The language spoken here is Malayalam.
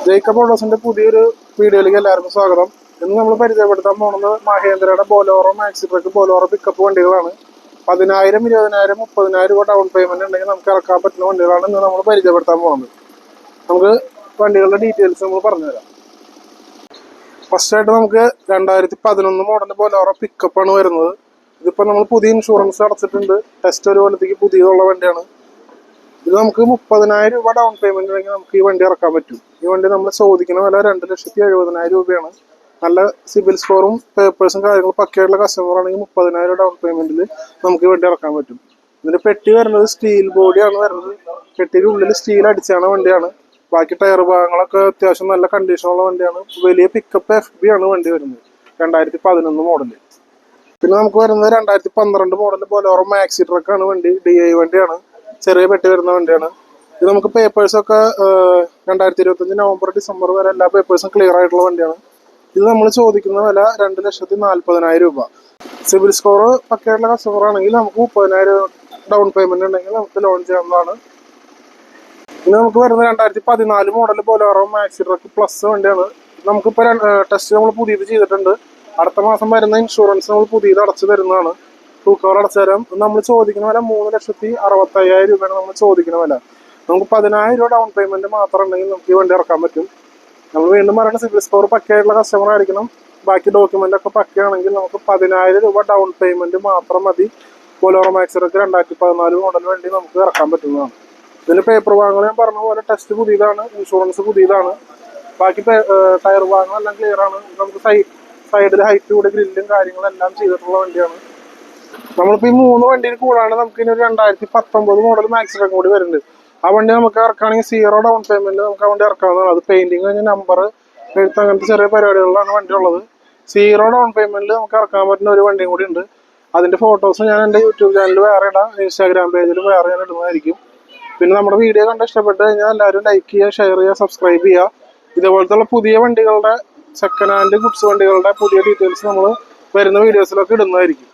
ജേക്കബ് ഓട്ടോസിന്റെ പുതിയൊരു വീഡിയോയിലേക്ക് എല്ലാവർക്കും സ്വാഗതം. ഇന്ന് നമ്മൾ പരിചയപ്പെടുത്താൻ പോകുന്നത് മഹേന്ദ്രയുടെ Bolero Maxi truck Bolero pickup വണ്ടികളാണ്. 10,000, 20,000, 30,000 രൂപ ഡൗൺ പേയ്മെന്റ് ഉണ്ടെങ്കിൽ നമുക്ക് ഇറക്കാൻ പറ്റുന്ന വണ്ടികളാണ് ഇന്ന് നമ്മൾ പരിചയപ്പെടുത്താൻ പോകുന്നത്. നമുക്ക് വണ്ടികളുടെ ഡീറ്റെയിൽസ് നമ്മൾ പറഞ്ഞുതരാം. ഫസ്റ്റ് ആയിട്ട് നമുക്ക് 2011 മോഡൽ ബൊലോറോ പിക്കപ്പാണ് വരുന്നത്. ഇതിപ്പോൾ നമ്മൾ പുതിയ ഇൻഷുറൻസ് അടച്ചിട്ടുണ്ട്. ടെസ്റ്റ് ഒരു കൊല്ലത്തേക്ക് പുതിയതുള്ള വണ്ടിയാണ്. ഇത് നമുക്ക് 30,000 രൂപ ഡൗൺ പേയ്മെന്റ് ഉണ്ടെങ്കിൽ നമുക്ക് ഈ വണ്ടി ഇറക്കാൻ പറ്റും. ഈ വണ്ടി നമ്മൾ ചോദിക്കുന്ന വില 2,70,000 രൂപയാണ്. നല്ല സിബിൽ സ്കോറും പേപ്പേഴ്സും കാര്യങ്ങളും പക്കയായിട്ടുള്ള കസ്റ്റമർ ആണെങ്കിൽ 30,000 ഡൗൺ പേയ്മെന്റിൽ നമുക്ക് ഈ വണ്ടി ഇറക്കാൻ പറ്റും. ഇതിന്റെ പെട്ടി വരുന്നത് സ്റ്റീൽ ബോഡിയാണ് വരുന്നത്. പെട്ടിയുടെ ഉള്ളിൽ സ്റ്റീൽ അടിച്ചാണ് വണ്ടിയാണ്. ബാക്കി ടയർ ഭാഗങ്ങളൊക്കെ അത്യാവശ്യം നല്ല കണ്ടീഷനുള്ള വണ്ടിയാണ്. വലിയ പിക്കപ്പ് FB ആണ് വണ്ടി വരുന്നത്. 2011 മോഡല്. പിന്നെ നമുക്ക് വരുന്നത് 2012 മോഡൽ ബൊലോറോ മാക്സി ട്രക്കാണ് വണ്ടി. DI വണ്ടിയാണ്. ചെറിയ പെട്ടി വരുന്ന വണ്ടിയാണ്. ഇത് നമുക്ക് പേപ്പേഴ്സൊക്കെ 2025 നവംബർ ഡിസംബർ വരെ എല്ലാ പേപ്പേഴ്സും ക്ലിയർ ആയിട്ടുള്ള വണ്ടിയാണ്. ഇത് നമ്മൾ ചോദിക്കുന്ന വില 2,40,000 രൂപ. സിബിൽ സ്കോർ പക്കയായിട്ടുള്ള കസ്റ്റമർ ആണെങ്കിൽ നമുക്ക് 30,000 ഡൗൺ പേയ്മെന്റ് ഉണ്ടെങ്കിൽ നമുക്ക് ലോൺ ചെയ്യാവുന്നതാണ്. ഇനി നമുക്ക് വരുന്നത് 2014 model Bolero Maxi truck plus വണ്ടിയാണ്. നമുക്കിപ്പോൾ ടെസ്റ്റ് നമ്മൾ പുതിയത് ചെയ്തിട്ടുണ്ട്. അടുത്ത മാസം വരുന്ന ഇൻഷുറൻസ് നമ്മൾ പുതിയത് അടച്ചു തരുന്നതാണ്. തൂക്കവർ അടച്ചു തരാം. നമ്മൾ ചോദിക്കുന്ന വില 3,65,000 രൂപയാണ് നമ്മൾ ചോദിക്കുന്ന വില. നമുക്ക് 10,000 രൂപ ഡൗൺ പേയ്മെന്റ് മാത്രം ഉണ്ടെങ്കിൽ നമുക്ക് ഈ വണ്ടി ഇറക്കാൻ പറ്റും. നമ്മൾ വീണ്ടും പറയുന്ന സിബിൽ സ്കോർ പക്കയായിട്ടുള്ള കസ്റ്റമർ ആയിരിക്കണം. ബാക്കി ഡോക്യുമെന്റ് ഒക്കെ പക്കയാണെങ്കിൽ നമുക്ക് 10,000 രൂപ ഡൗൺ പേയ്മെന്റ് മാത്രം മതി. ബൊലോറോ മാക്സി ട്രക്ക് 2014 മോഡൽ വണ്ടി നമുക്ക് ഇറക്കാൻ പറ്റുന്നതാണ്. ഇതിന്റെ പേപ്പർ ഭാഗങ്ങൾ ഞാൻ പറഞ്ഞ പോലെ ടെസ്റ്റ് പുതിയതാണ്, ഇൻഷുറൻസ് പുതിയതാണ്. ബാക്കി ടയർ ഭാഗങ്ങളെല്ലാം ക്ലിയർ ആണ്. നമുക്ക് സൈഡിൽ ഹൈറ്റ് കൂടെ ഗ്രില്ലും കാര്യങ്ങളെല്ലാം ചെയ്തിട്ടുള്ള വണ്ടിയാണ്. നമ്മളിപ്പോൾ ഈ 3 വണ്ടിയിൽ കൂടാണ്ട് നമുക്ക് ഇനി ഒരു 2019 മോഡൽ മാക്സി ട്രക്ക് കൂടി വരുന്നുണ്ട്. ആ വണ്ടി നമുക്ക് ഇറക്കുകയാണെങ്കിൽ 0 ഡൗൺ പേയ്മെന്റ് നമുക്ക് ആ വണ്ടി ഇറക്കാവുന്നതാണ്. അത് പെയിന്റിങ് കഴിഞ്ഞ നമ്പർ എഴുത്ത് അങ്ങനത്തെ ചെറിയ പരിപാടികളിലാണ് വണ്ടി ഉള്ളത്. 0 ഡൗൺ പേയ്മെന്റിൽ നമുക്ക് ഇറക്കാൻ പറ്റുന്ന ഒരു വണ്ടിയും കൂടി ഉണ്ട്. അതിന്റെ ഫോട്ടോസ് ഞാൻ എൻ്റെ യൂട്യൂബ് ചാനലിൽ വേറെ ഇടാം, ഇൻസ്റ്റാഗ്രാം പേജിൽ വേറെ ഞാൻ ഇടുന്നതായിരിക്കും. പിന്നെ നമ്മുടെ വീഡിയോ കണ്ട് ഇഷ്ടപ്പെട്ട് കഴിഞ്ഞാൽ എല്ലാവരും ലൈക്ക് ചെയ്യുക, ഷെയർ ചെയ്യുക, സബ്സ്ക്രൈബ് ചെയ്യുക. ഇതുപോലത്തെ പുതിയ വണ്ടികളുടെ സെക്കൻഡ് ഹാൻഡ് ഗുഡ്സ് വണ്ടികളുടെ പുതിയ ഡീറ്റെയിൽസ് നമ്മൾ വരുന്ന വീഡിയോസിലൊക്കെ ഇടുന്നതായിരിക്കും.